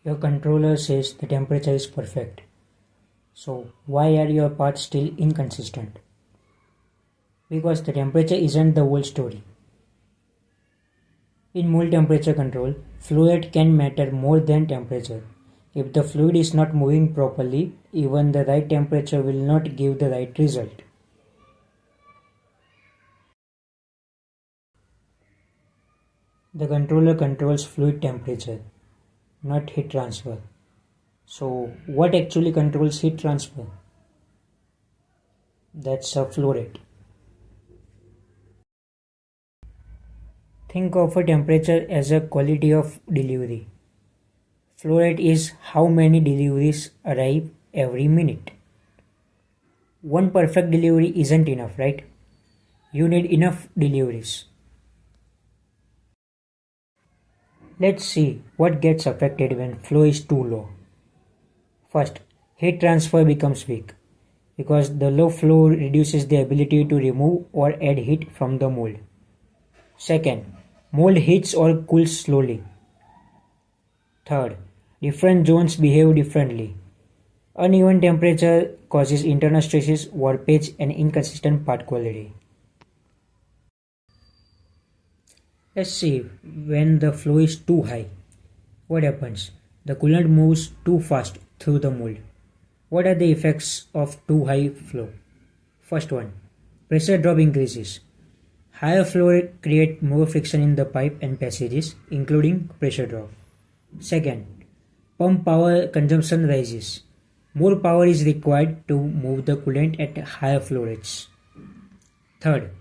Your controller says the temperature is perfect. So why are your parts still inconsistent? Because the temperature isn't the whole story. In Mould temperature control, flow rate can matter more than temperature. If the fluid is not moving properly, even the right temperature will not give the right result. The controller controls fluid temperature, not heat transfer. So what actually controls heat transfer? That's a flow rate. Think of a temperature as a quality of delivery. Flow rate is how many deliveries arrive every minute. One perfect delivery isn't enough, right? You need enough deliveries. Let's see what gets affected when flow is too low. First, heat transfer becomes weak because the low flow reduces the ability to remove or add heat from the mold. Second, mold heats or cools slowly. Third, different zones behave differently. Uneven temperature causes internal stresses, warpage, and inconsistent part quality. Let's see when the flow is too high. What happens? The coolant moves too fast through the mold. What are the effects of too high flow? First one, pressure drop increases. Higher flow rate creates more friction in the pipe and passages, including pressure drop. Second, pump power consumption rises. More power is required to move the coolant at higher flow rates. Third,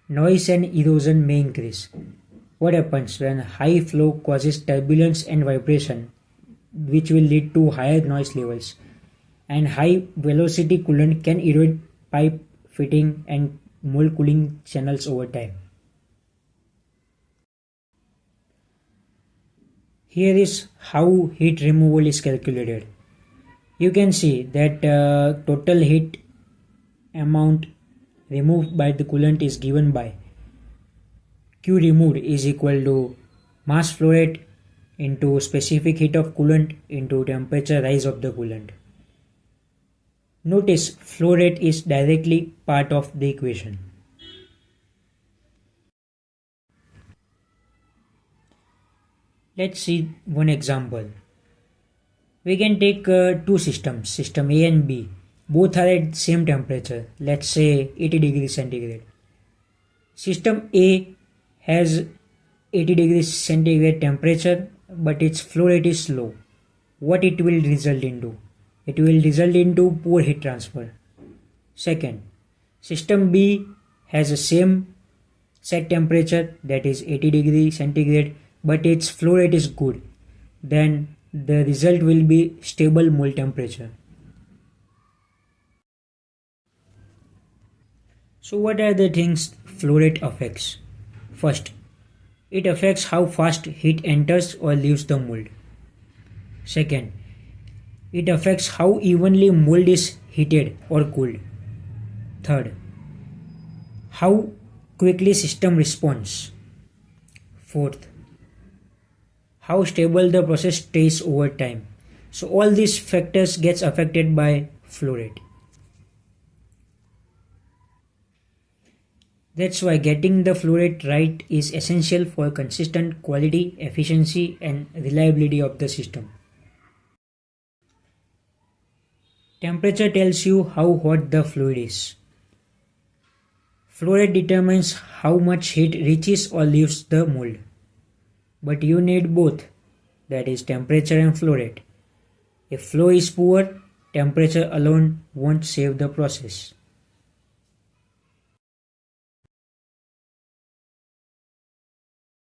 noise and erosion may increase. What happens when high flow causes turbulence and vibration, which will lead to higher noise levels, and high velocity coolant can erode pipe fitting and mold cooling channels over time. Here is how heat removal is calculated. You can see that total heat amount removed by the coolant is given by Q removed is equal to mass flow rate into specific heat of coolant into temperature rise of the coolant. Notice flow rate is directly part of the equation. Let's see one example. We can take two systems, system A and B. Both are at same temperature, let's say 80 degrees centigrade. System A has 80 degrees centigrade temperature, but its flow rate is low. What it will result into? It will result into poor heat transfer. Second, system B has the same set temperature, that is 80 degrees centigrade, but its flow rate is good. Then the result will be stable mold temperature. So what are the things flow rate affects? First, it affects how fast heat enters or leaves the mold. Second, it affects how evenly mold is heated or cooled. Third, how quickly system responds. Fourth, how stable the process stays over time. So all these factors gets affected by flow rate. That's why getting the flow rate right is essential for consistent quality, efficiency, and reliability of the system. Temperature tells you how hot the fluid is. Flow rate determines how much heat reaches or leaves the mold. But you need both, that is temperature and flow rate. If flow is poor, temperature alone won't save the process.